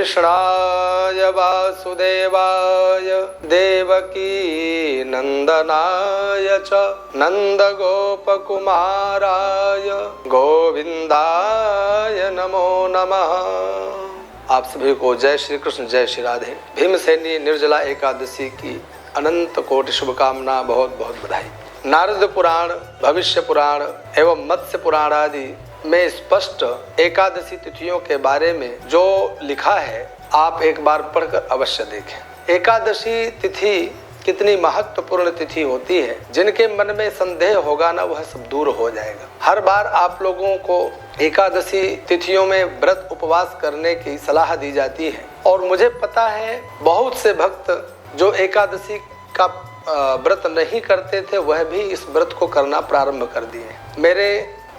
कृष्णाय वासुदेवाय देवकी नंदनाय च नंदगोपकुमाराय गोविंदाय नमो नमः। आप सभी को जय श्री कृष्ण, जय श्री राधे। भीमसेनी निर्जला एकादशी की अनंत कोटि शुभकामना, बहुत बहुत बधाई। नारद पुराण, भविष्य पुराण एवं मत्स्य पुराण आदि में स्पष्ट एकादशी तिथियों के बारे में जो लिखा है, आप एक बार पढ़कर अवश्य देखें। एकादशी तिथि कितनी महत्वपूर्ण तिथि होती है। जिनके मन में संदेह होगा ना, वह सब दूर हो जाएगा। हर बार आप लोगों को एकादशी तिथियों में व्रत उपवास करने की सलाह दी जाती है और मुझे पता है बहुत से भक्त जो एकादशी का व्रत नहीं करते थे, वह भी इस व्रत को करना प्रारंभ कर दिए। मेरे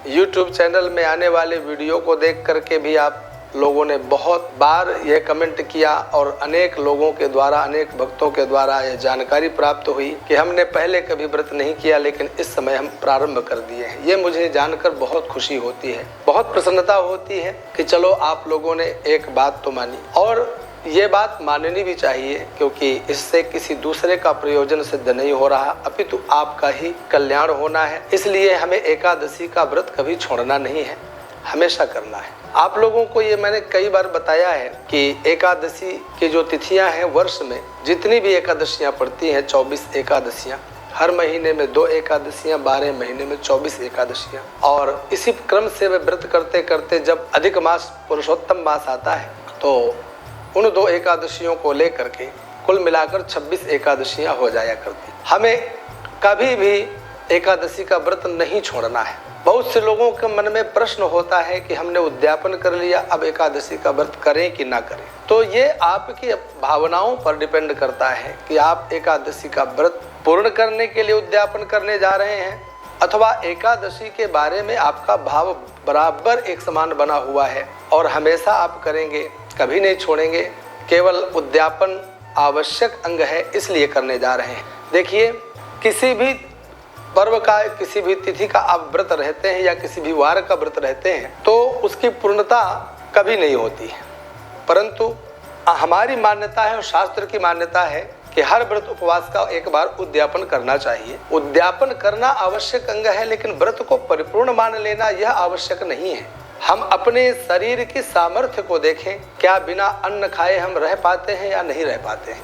YouTube चैनल में आने वाले वीडियो को देख करके भी आप लोगों ने बहुत बार यह कमेंट किया और अनेक लोगों के द्वारा, अनेक भक्तों के द्वारा यह जानकारी प्राप्त हुई कि हमने पहले कभी व्रत नहीं किया लेकिन इस समय हम प्रारंभ कर दिए हैं। ये मुझे जानकर बहुत खुशी होती है, बहुत प्रसन्नता होती है कि चलो आप लोगों ने एक बात तो मानी, और ये बात माननी भी चाहिए क्योंकि इससे किसी दूसरे का प्रयोजन सिद्ध नहीं हो रहा, अपितु आपका ही कल्याण होना है। इसलिए हमें एकादशी का व्रत कभी छोड़ना नहीं है, हमेशा करना है। आप लोगों को ये मैंने कई बार बताया है कि एकादशी की जो तिथियां हैं, वर्ष में जितनी भी एकादशियां पड़ती हैं, 24 एकादशियां, हर महीने में 2 एकादशियां, 12 महीने में 24 एकादशियां, और इसी क्रम से वे व्रत करते करते जब अधिक मास, पुरुषोत्तम मास आता है तो उन 2 एकादशियों को लेकर के कुल मिलाकर 26 एकादशियां हो जाया करती। हमें कभी भी एकादशी का व्रत नहीं छोड़ना है। बहुत से लोगों के मन में प्रश्न होता है कि हमने उद्यापन कर लिया, अब एकादशी का व्रत करें कि ना करें। तो ये आपकी भावनाओं पर डिपेंड करता है कि आप एकादशी का व्रत पूर्ण करने के लिए उद्यापन करने जा रहे हैं अथवा एकादशी के बारे में आपका भाव बराबर एक समान बना हुआ है और हमेशा आप करेंगे, कभी नहीं छोड़ेंगे। केवल उद्यापन आवश्यक अंग है, इसलिए करने जा रहे हैं। देखिए, किसी भी पर्व का, किसी भी तिथि का आप व्रत रहते हैं या किसी भी वार का व्रत रहते हैं तो उसकी पूर्णता कभी नहीं होती है, परंतु हमारी मान्यता है और शास्त्र की मान्यता है कि हर व्रत उपवास का एक बार उद्यापन करना चाहिए। उद्यापन करना आवश्यक अंग है, लेकिन व्रत को परिपूर्ण मान लेना यह आवश्यक नहीं है। हम अपने शरीर की सामर्थ्य को देखें, क्या बिना अन्न खाए हम रह पाते हैं या नहीं रह पाते हैं।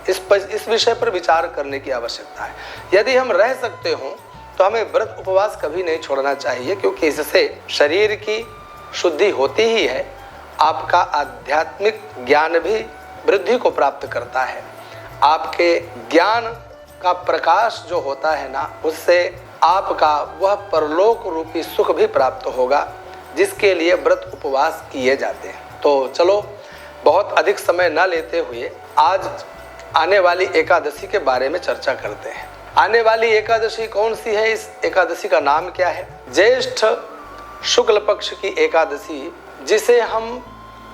इस विषय पर विचार करने की आवश्यकता है। यदि हम रह सकते हों तो हमें व्रत उपवास कभी नहीं छोड़ना चाहिए, क्योंकि इससे शरीर की शुद्धि होती ही है, आपका आध्यात्मिक ज्ञान भी वृद्धि को प्राप्त करता है। आपके ज्ञान का प्रकाश जो होता है ना, उससे आपका वह परलोक रूपी सुख भी प्राप्त होगा जिसके लिए व्रत उपवास किए जाते हैं। तो चलो, बहुत अधिक समय न लेते हुए आज आने वाली एकादशी के बारे में चर्चा करते हैं। आने वाली एकादशी कौन सी है, इस एकादशी का नाम क्या है? ज्येष्ठ शुक्ल पक्ष की एकादशी, जिसे हम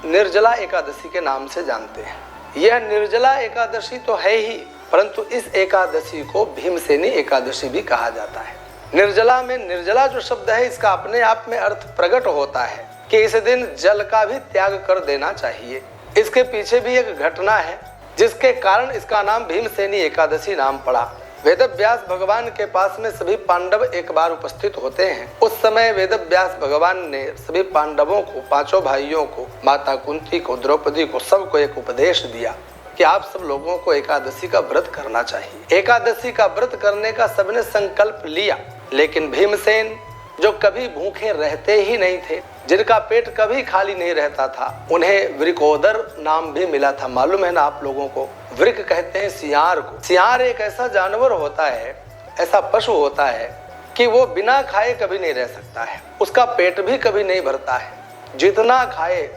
निर्जला एकादशी के नाम से जानते हैं। यह निर्जला एकादशी तो है ही, परंतु इस एकादशी को भीमसेनी एकादशी भी कहा जाता है। निर्जला में निर्जला जो शब्द है, इसका अपने आप में अर्थ प्रकट होता है कि इस दिन जल का भी त्याग कर देना चाहिए। इसके पीछे भी एक घटना है जिसके कारण इसका नाम भीमसेनी एकादशी नाम पड़ा। वेदव्यास भगवान के पास में सभी पांडव एक बार उपस्थित होते हैं। उस समय वेदव्यास भगवान ने सभी पांडवों को, 5 भाइयों को, माता कुंती को, द्रौपदी को, सबको एक उपदेश दिया कि आप सब लोगों को एकादशी का व्रत करना चाहिए। एकादशी का व्रत करने का सबने संकल्प लिया, लेकिन भीमसेन जो कभी भूखे रहते ही नहीं थे, जिनका पेट कभी खाली नहीं रहता था, उन्हें वृकोदर नाम भी मिला था। मालूम है ना आप लोगों को? वृक कहते हैं सियार को। सियार एक ऐसा जानवर होता है, ऐसा पशु होता है कि वो बिना खाए कभी नहीं रह सकता है। उसका पेट भी कभी नहीं भरता है, जितना खाए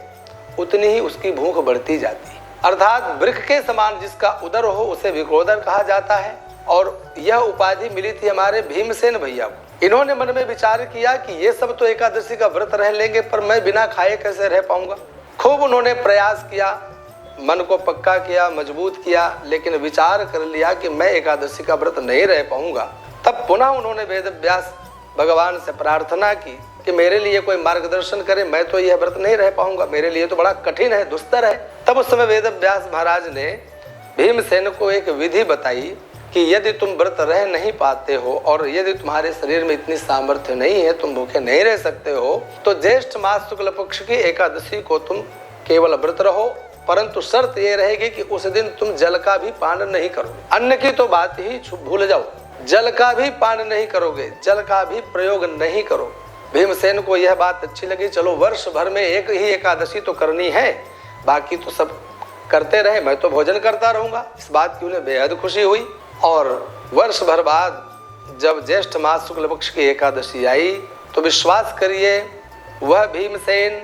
उतनी ही उसकी भूख बढ़ती जाती है। अर्थात वृक के समान जिसका उदर हो उसे वृकोदर कहा जाता है। और यह उपाधि मिली थी हमारे भीमसेन भैया को। इन्होंने मन में विचार किया कि ये सब तो एकादशी का व्रत रह लेंगे, पर मैं बिना खाए कैसे रह पाऊंगा। खूब उन्होंने प्रयास किया, मन को पक्का किया, मजबूत किया, लेकिन विचार कर लिया कि मैं एकादशी का व्रत नहीं रह पाऊंगा। तब पुनः उन्होंने वेदव्यास भगवान से प्रार्थना की कि मेरे लिए कोई मार्गदर्शन करे, मैं तो यह व्रत नहीं रह पाऊंगा, मेरे लिए तो बड़ा कठिन है, दुस्तर है। तब उस समय वेद व्यास महाराज ने भीमसेन को एक विधि बताई कि यदि तुम व्रत रह नहीं पाते हो और यदि तुम्हारे शरीर में इतनी सामर्थ्य नहीं है, तुम भूखे नहीं रह सकते हो, तो ज्येष्ठ मास शुक्ल पक्ष की एकादशी को तुम केवल व्रत रहो, परंतु शर्त ये रहेगी कि उस दिन तुम जल का भी पान नहीं करोगे। अन्न की तो बात ही भूल जाओ, जल का भी पान नहीं करोगे, जल का भी प्रयोग नहीं करो। भीमसेन को यह बात अच्छी लगी, चलो वर्ष भर में एक ही एकादशी तो करनी है, बाकी तो सब करते रहे, मैं तो भोजन करता रहूंगा। इस बात की उन्हें बेहद खुशी हुई। और वर्ष भर बाद जब ज्येष्ठ मास शुक्ल पक्ष की एकादशी आई तो विश्वास करिए, वह भीमसेन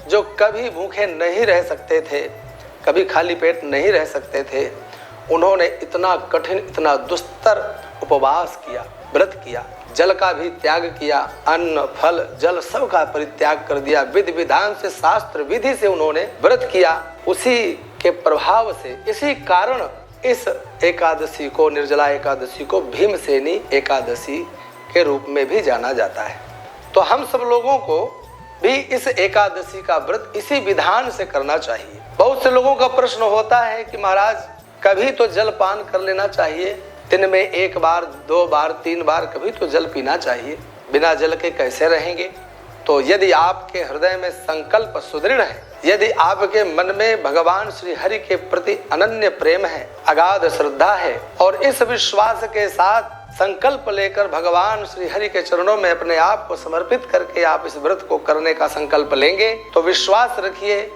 जो कभी भूखे नहीं रह सकते थे, कभी खाली पेट नहीं रह सकते थे, उन्होंने इतना कठिन, इतना दुस्तर उपवास किया, व्रत किया, जल का भी त्याग किया, अन्न फल जल सब का परित्याग कर दिया, विधि विधान से, शास्त्र विधि से उन्होंने व्रत किया। उसी के प्रभाव से, इसी कारण इस एकादशी को, निर्जला एकादशी को भीमसेनी एकादशी के रूप में भी जाना जाता है। तो हम सब लोगों को भी इस एकादशी का व्रत इसी विधान से करना चाहिए। बहुत से लोगों का प्रश्न होता है कि महाराज कभी तो जल पान कर लेना चाहिए, दिन में 1 बार 2 बार 3 बार कभी तो जल पीना चाहिए, बिना जल के कैसे रहेंगे। तो यदि आपके हृदय में संकल्प सुदृढ़ है, यदि आपके मन में भगवान श्री हरि के प्रति अनन्य प्रेम है, अगाध श्रद्धा है, और इस विश्वास के साथ संकल्प लेकर भगवान श्री हरि के चरणों में अपने आप को समर्पित करके आप इस व्रत को करने का संकल्प लेंगे, तो विश्वास रखिए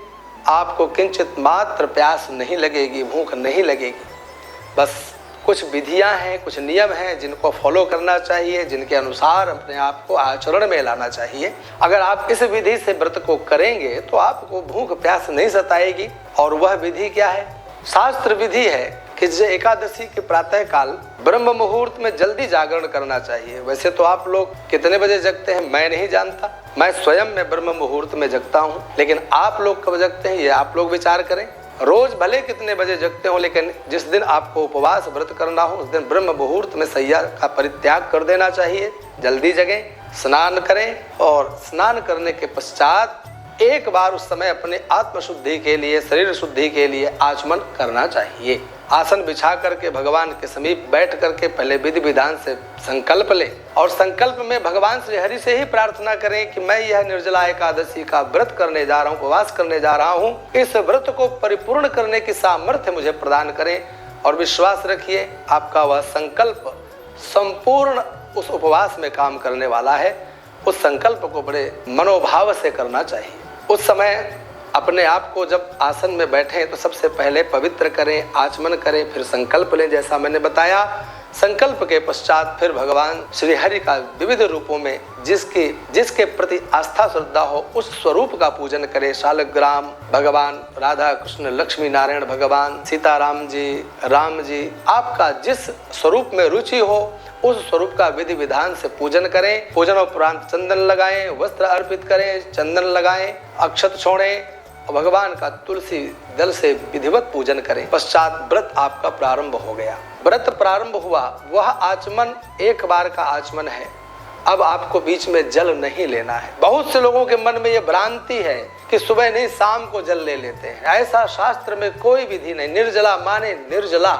आपको किंचित मात्र प्यास नहीं लगेगी, भूख नहीं लगेगी। बस कुछ विधियां हैं, कुछ नियम हैं जिनको फॉलो करना चाहिए, जिनके अनुसार अपने आप को आचरण में लाना चाहिए। अगर आप इस विधि से व्रत को करेंगे तो आपको भूख प्यास नहीं सताएगी। और वह विधि क्या है? शास्त्र विधि है कि जो एकादशी के प्रातः काल ब्रह्म मुहूर्त में जल्दी जागरण करना चाहिए। वैसे तो आप लोग कितने बजे जगते हैं मैं नहीं जानता, मैं स्वयं में ब्रह्म मुहूर्त में जगता हूँ, लेकिन आप लोग कब जगते हैं ये आप लोग विचार करें। रोज भले कितने बजे जगते हो, लेकिन जिस दिन आपको उपवास व्रत करना हो उस दिन ब्रह्म मुहूर्त में शैया का परित्याग कर देना चाहिए, जल्दी जगें, स्नान करें और स्नान करने के पश्चात एक बार उस समय अपने आत्मशुद्धि के लिए, शरीर शुद्धि के लिए आचमन करना चाहिए। आसन बिछा करके भगवान के समीप बैठ करके पहले विधि विधान से संकल्प लें और संकल्प में भगवान श्री हरि से ही प्रार्थना करें कि मैं यह निर्जला एकादशी का व्रत करने जा रहा हूँ, उपवास करने जा रहा हूँ, इस व्रत को परिपूर्ण करने की सामर्थ्य मुझे प्रदान करें। और विश्वास रखिए आपका वह संकल्प संपूर्ण उस उपवास में काम करने वाला है। उस संकल्प को बड़े मनोभाव से करना चाहिए। उस समय अपने आप को जब आसन में बैठे तो सबसे पहले पवित्र करें, आचमन करें, फिर संकल्प लें जैसा मैंने बताया। संकल्प के पश्चात फिर भगवान श्री हरि का विविध रूपों में जिसके प्रति आस्था श्रद्धा हो उस स्वरूप का पूजन करें। शालग्राम भगवान, राधा कृष्ण, लक्ष्मी नारायण भगवान, सीताराम जी, राम जी, आपका जिस स्वरूप में रुचि हो उस स्वरूप का विधि विधान से पूजन करें। पूजन उपरांत चंदन लगाएं, वस्त्र अर्पित करें, चंदन लगाएं, अक्षत छोड़ें और भगवान का तुलसी दल से विधिवत पूजन करें। पश्चात व्रत आपका प्रारंभ हो गया। व्रत प्रारंभ हुआ, वह आचमन 1 बार का आचमन है। अब आपको बीच में जल नहीं लेना है। बहुत से लोगों के मन में यह भ्रांति है कि सुबह नहीं शाम को जल ले लेते हैं। ऐसा शास्त्र में कोई विधि नहीं। निर्जला माने निर्जला।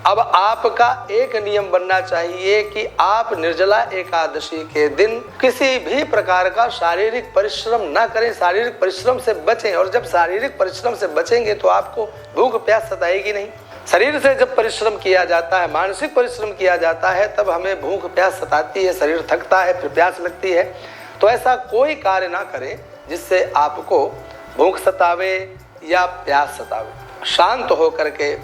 अब आपका एक नियम बनना चाहिए कि आप निर्जला एकादशी के दिन किसी भी प्रकार का शारीरिक परिश्रम न करें, शारीरिक परिश्रम से बचें। और जब शारीरिक परिश्रम से बचेंगे तो आपको भूख प्यास सताएगी नहीं। शरीर से जब परिश्रम किया जाता है, मानसिक परिश्रम किया जाता है, तब हमें भूख प्यास सताती है, शरीर थकता है, फिर प्यास लगती है। तो ऐसा कोई कार्य ना करें जिससे आपको भूख सतावे या प्यास सतावे। शांत होकर के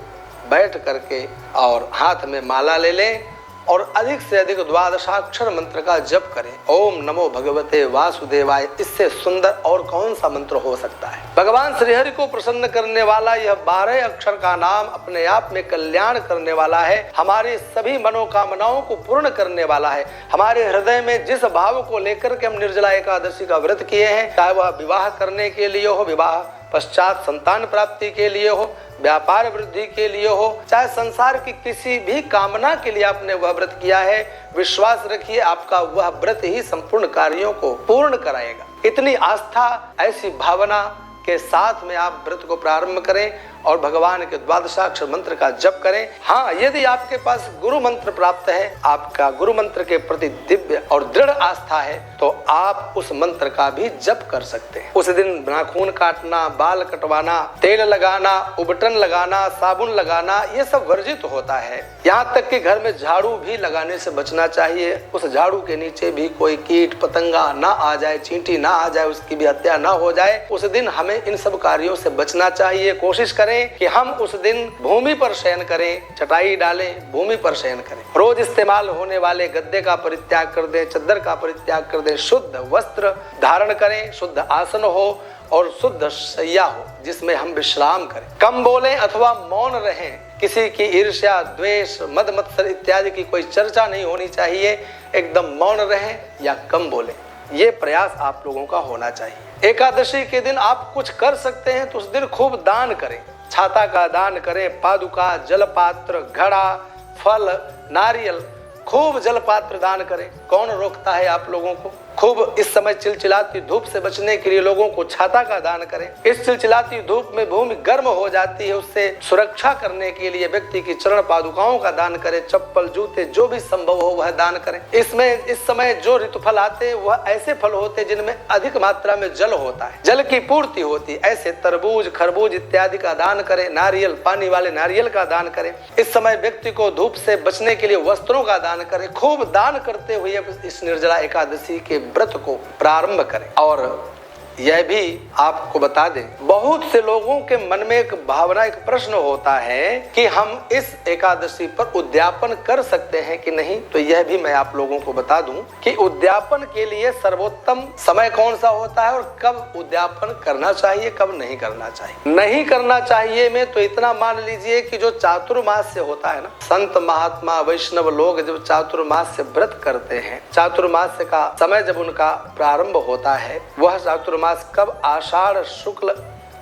बैठ करके और हाथ में माला ले लें और अधिक से अधिक द्वादशाक्षर मंत्र का जप करें। ओम नमो भगवते वासुदेवाय। इससे सुंदर और कौन सा मंत्र हो सकता है। भगवान श्रीहरि को प्रसन्न करने वाला यह 12 अक्षर का नाम अपने आप में कल्याण करने वाला है, हमारी सभी मनोकामनाओं को पूर्ण करने वाला है। हमारे हृदय में जिस भाव को लेकर के हम निर्जला एकादशी का व्रत किए हैं, चाहे वह विवाह करने के लिए हो, विवाह पश्चात संतान प्राप्ति के लिए हो, व्यापार वृद्धि के लिए हो, चाहे संसार की किसी भी कामना के लिए आपने वह व्रत किया है, विश्वास रखिए आपका वह व्रत ही संपूर्ण कार्यों को पूर्ण कराएगा। इतनी आस्था, ऐसी भावना के साथ में आप व्रत को प्रारंभ करें और भगवान के द्वादशाक्षर मंत्र का जप करें। हाँ, यदि आपके पास गुरु मंत्र प्राप्त है, आपका गुरु मंत्र के प्रति दिव्य और दृढ़ आस्था है, तो आप उस मंत्र का भी जप कर सकते हैं। उस दिन नाखून काटना, बाल कटवाना, तेल लगाना, उबटन लगाना, साबुन लगाना, ये सब वर्जित होता है। यहाँ तक कि घर में झाड़ू भी लगाने से बचना चाहिए। उस झाड़ू के नीचे भी कोई कीट पतंगा ना आ जाए, चींटी ना आ जाए, उसकी भी हत्या ना हो जाए। उस दिन हमें इन सब कार्यों से बचना चाहिए। कोशिश करें कि हम उस दिन भूमि पर शयन करें, चटाई डालें, भूमि पर शयन करें। रोज इस्तेमाल होने वाले गद्दे का परित्याग कर दें, चद्दर का परित्याग कर दें, शुद्ध वस्त्र धारण करें, शुद्ध आसन हो और शुद्ध शैया हो जिसमें हम विश्राम करें। कम बोलें अथवा मौन रहें। किसी की ईर्ष्या, द्वेष, मद मत्सर इत्यादि की कोई चर्चा नहीं होनी चाहिए। एकदम मौन रहें या कम बोलें, ये प्रयास आप लोगों का होना चाहिए। एकादशी के दिन आप कुछ कर सकते हैं तो उस दिन खूब दान करें। छाता का दान करें, पादुका, जलपात्र, घड़ा, फल, नारियल, खूब जलपात्र दान करें। कौन रोकता है आप लोगों को? खूब इस समय चिलचिलाती धूप से बचने के लिए लोगों को छाता का दान करें। इस चिलचिलाती धूप में भूमि गर्म हो जाती है, उससे सुरक्षा करने के लिए व्यक्ति की चरण पादुकाओं का दान करें। चप्पल, जूते, जो भी संभव हो वह दान करें। इसमें इस समय जो ऋतुफल आते हैं वह ऐसे फल होते हैं जिनमें अधिक मात्रा में जल होता है, जल की पूर्ति होती है। ऐसे तरबूज, खरबूज इत्यादि का दान करें। नारियल, पानी वाले नारियल का दान करें। इस समय व्यक्ति को धूप से बचने के लिए वस्त्रों का दान करें। खूब दान करते हुए इस निर्जला एकादशी के व्रत को प्रारंभ करें। और यह भी आपको बता दें, बहुत से लोगों के मन में एक भावना, एक प्रश्न होता है कि हम इस एकादशी पर उद्यापन कर सकते हैं कि नहीं। तो यह भी मैं आप लोगों को बता दूं कि उद्यापन के लिए सर्वोत्तम समय कौन सा होता है और कब उद्यापन करना चाहिए, कब नहीं करना चाहिए। नहीं करना चाहिए में तो इतना मान लीजिए कि जो चातुर्मास्य होता है ना, संत महात्मा वैष्णव लोग जब चातुर्मास्य व्रत करते हैं, चातुर्मास्य का समय जब उनका प्रारंभ होता है, वह चातुर्मास कब, आषाढ़ शुक्ल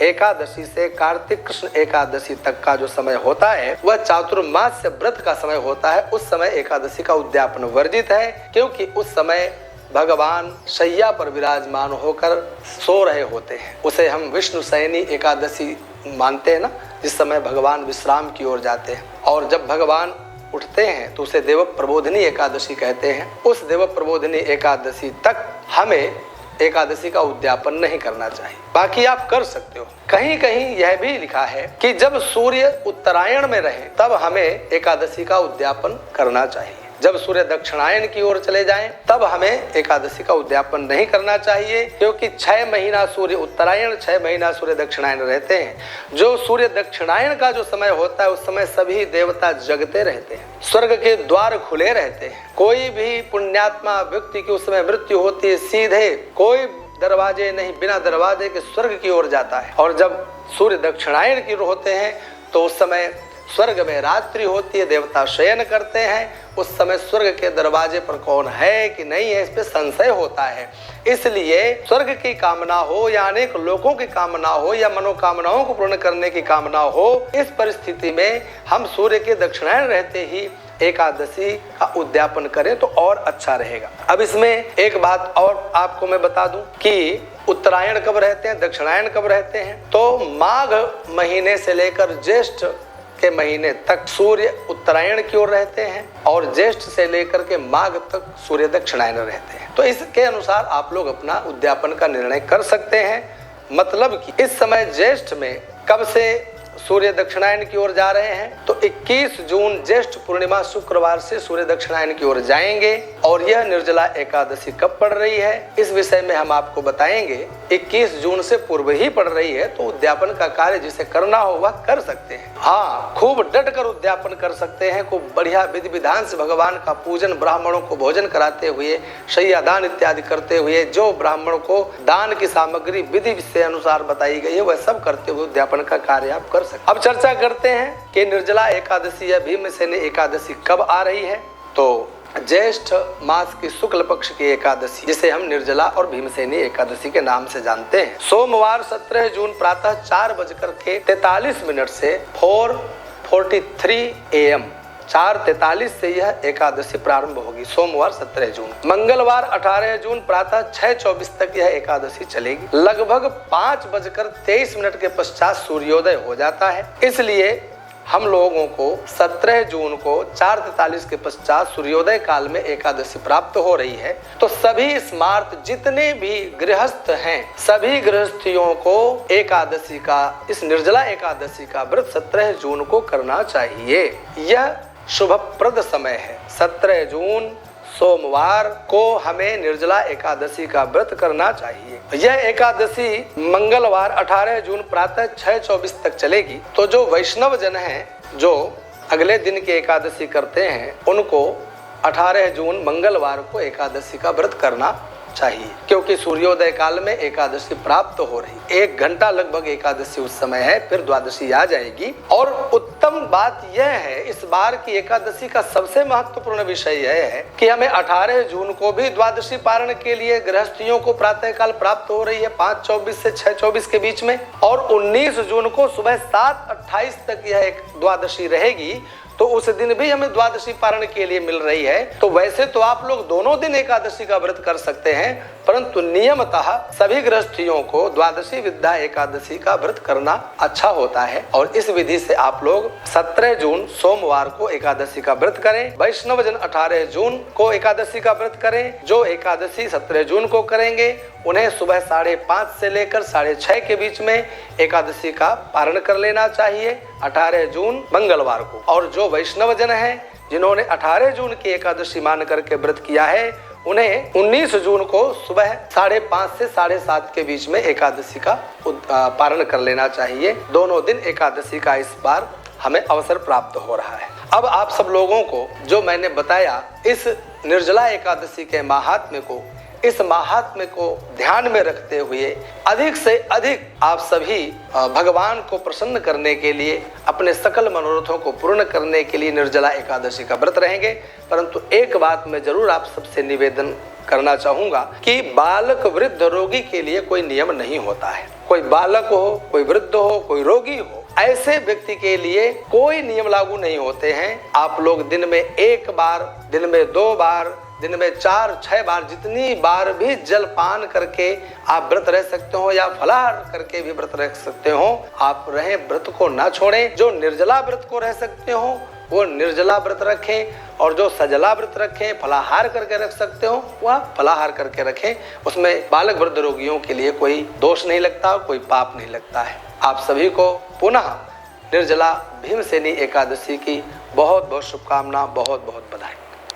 एकादशी से कार्तिक कृष्ण एकादशी तक का जो समय होता है वह चातुर्मास्य व्रत का समय होता है। उस समय एकादशी का उद्यापन वर्जित है, क्योंकि उस समय भगवान शैया पर विराजमान होकर सो रहे होते हैं। उसे हम विष्णु शयनी एकादशी मानते हैं ना, जिस समय भगवान विश्राम की ओर जाते हैं। और जब भगवान उठते हैं तो उसे देव प्रबोधिनी एकादशी कहते हैं। उस देव प्रबोधिनी एकादशी तक हमें एकादशी का उद्यापन नहीं करना चाहिए। बाकी आप कर सकते हो। कहीं कहीं यह भी लिखा है कि जब सूर्य उत्तरायण में रहे तब हमें एकादशी का उद्यापन करना चाहिए। जब सूर्य दक्षिणायन की ओर चले जाएं तब हमें एकादशी का उद्यापन नहीं करना चाहिए, क्योंकि 6 महीना सूर्य उत्तरायण, 6 महीना सूर्य दक्षिणायन रहते हैं। जो सूर्य दक्षिणायन का जो समय होता है उस समय सभी देवता जगते रहते हैं, स्वर्ग के द्वार खुले रहते हैं। कोई भी पुण्यात्मा व्यक्ति की उस समय मृत्यु होती है, सीधे कोई दरवाजे नहीं, बिना दरवाजे के स्वर्ग की ओर जाता है। और जब सूर्य दक्षिणायन की ओर होते हैं तो उस समय स्वर्ग में रात्रि होती है, देवता शयन करते हैं। उस समय स्वर्ग के दरवाजे पर कौन है कि नहीं है, इस पे संशय होता है। इसलिए स्वर्ग की कामना हो या अनेक लोगों की कामना हो या मनोकामनाओं को पूर्ण करने की कामना हो, इस परिस्थिति में हम सूर्य के दक्षिणायन रहते ही एकादशी का उद्यापन करें तो और अच्छा रहेगा। अब इसमें एक बात और आपको मैं बता दूं कि उत्तरायण कब रहते हैं, दक्षिणायन कब रहते हैं। तो माघ महीने से लेकर ज्येष्ठ के महीने तक सूर्य उत्तरायण की ओर रहते हैं और ज्येष्ठ से लेकर के माघ तक सूर्य दक्षिणायन रहते हैं। तो इसके अनुसार आप लोग अपना उद्यापन का निर्णय कर सकते हैं। मतलब कि इस समय ज्येष्ठ में कब से सूर्य दक्षिणायन की ओर जा रहे हैं तो 21 जून ज्येष्ठ पूर्णिमा शुक्रवार से सूर्य दक्षिणायन की ओर जाएंगे। और यह निर्जला एकादशी कब पड़ रही है इस विषय में हम आपको बताएंगे। 21 जून से पूर्व ही पड़ रही है, तो उद्यापन का कार्य जिसे करना हो वह कर सकते हैं। हाँ, खूब डट कर उद्यापन कर सकते हैं। खूब बढ़िया विधि विधान से भगवान का पूजन, ब्राह्मणों को भोजन कराते हुए, शैया दान इत्यादि करते हुए, जो ब्राह्मणों को दान की सामग्री विधि से अनुसार बताई गई है वह सब करते हुए उद्यापन का कार्य आप कर सकते। अब चर्चा करते हैं कि निर्जला एकादशी या भीमसेनी एकादशी कब आ रही है। तो ज्येष्ठ मास की शुक्ल पक्ष की एकादशी, जिसे हम निर्जला और भीमसेनी एकादशी के नाम से जानते हैं। सोमवार 17 जून प्रातः 4:43 से 4:43 AM 4:43 से यह एकादशी प्रारंभ होगी। सोमवार 17 जून। मंगलवार 18 जून प्रातः 6:24 तक यह एकादशी चलेगी। लगभग 5:23 के पश्चात सूर्योदय हो जाता है। इसलिए हम लोगों को 17 जून को 4:43 के पश्चात सूर्योदय काल में एकादशी प्राप्त हो रही है। तो सभी स्मार्त जितने भी गृहस्थ हैं, सभी गृहस्थियों को एकादशी का, इस निर्जला एकादशी का व्रत 17 जून को करना चाहिए। यह शुभप्रद समय है। 17 जून सोमवार को हमें निर्जला एकादशी का व्रत करना चाहिए। यह एकादशी मंगलवार 18 जून प्रातः 6:24 तक चलेगी। तो जो वैष्णव जन हैं, जो अगले दिन की एकादशी करते हैं, उनको 18 जून मंगलवार को एकादशी का व्रत करना चाहिए, क्योंकि सूर्योदय काल में एकादशी प्राप्त हो रही। 1 घंटा लगभग एकादशी उस समय है, फिर द्वादशी आ जाएगी। और उत्तम बात यह है, इस बार की एकादशी का सबसे महत्वपूर्ण विषय यह है कि हमें 18 जून को भी द्वादशी पारण के लिए गृहस्थियों को प्रातः काल प्राप्त हो रही है 5:24 से 6:24 के बीच में, और 19 जून को सुबह 7:28 तक यह एक द्वादशी रहेगी। तो उस दिन भी हमें द्वादशी पारण के लिए मिल रही है। तो वैसे तो आप लोग दोनों दिन एकादशी का व्रत कर सकते हैं, परंतु नियमतः सभी गृहस्थियों को द्वादशी विद्या एकादशी का व्रत करना अच्छा होता है। और इस विधि से आप लोग 17 जून सोमवार को एकादशी का व्रत करें। वैष्णव जन 18 जून को एकादशी का व्रत करें। जो एकादशी 17 जून को करेंगे, उन्हें सुबह 5:30 से लेकर 6:30 के बीच में एकादशी का पारण कर लेना चाहिए 18 जून मंगलवार को। और जो वैष्णव जन हैं, जिन्होंने 18 जून की एकादशी मान करके व्रत किया है, उन्हें 19 जून को सुबह 5:30 से 7:30 के बीच में एकादशी का पारण कर लेना चाहिए। दोनों दिन एकादशी का इस बार हमें अवसर प्राप्त हो रहा है। अब आप सब लोगों को जो मैंने बताया, इस निर्जला एकादशी के महात्म्य को, इस महात्म्य को ध्यान में रखते हुए अधिक से अधिक आप सभी भगवान को प्रसन्न करने के लिए, अपने सकल मनोरथों को पूर्ण करने के लिए निर्जला एकादशी का व्रत रहेंगे। परंतु एक बात मैं जरूर आप सबसे निवेदन करना चाहूंगा कि बालक, वृद्ध, रोगी के लिए कोई नियम नहीं होता है। कोई बालक हो, कोई वृद्ध हो, कोई रोगी हो, ऐसे व्यक्ति के लिए कोई नियम लागू नहीं होते हैं। आप लोग दिन में 1 बार, दिन में 2 बार, दिन में 4-6 बार, जितनी बार भी जलपान करके आप व्रत रह सकते हो या फलाहार करके भी व्रत रह सकते हो, आप रहें, व्रत को ना छोड़ें। जो निर्जला व्रत को रह सकते हो वो निर्जला व्रत रखें, और जो सजला व्रत रखें, फलाहार करके रख सकते हो, वह फलाहार करके रखें। उसमें बालक, वृद्ध, रोगियों के लिए कोई दोष नहीं लगता, कोई पाप नहीं लगता है। आप सभी को पुनः निर्जला भीमसेनी एकादशी की बहुत बहुत शुभकामना, बहुत बहुत बधाई।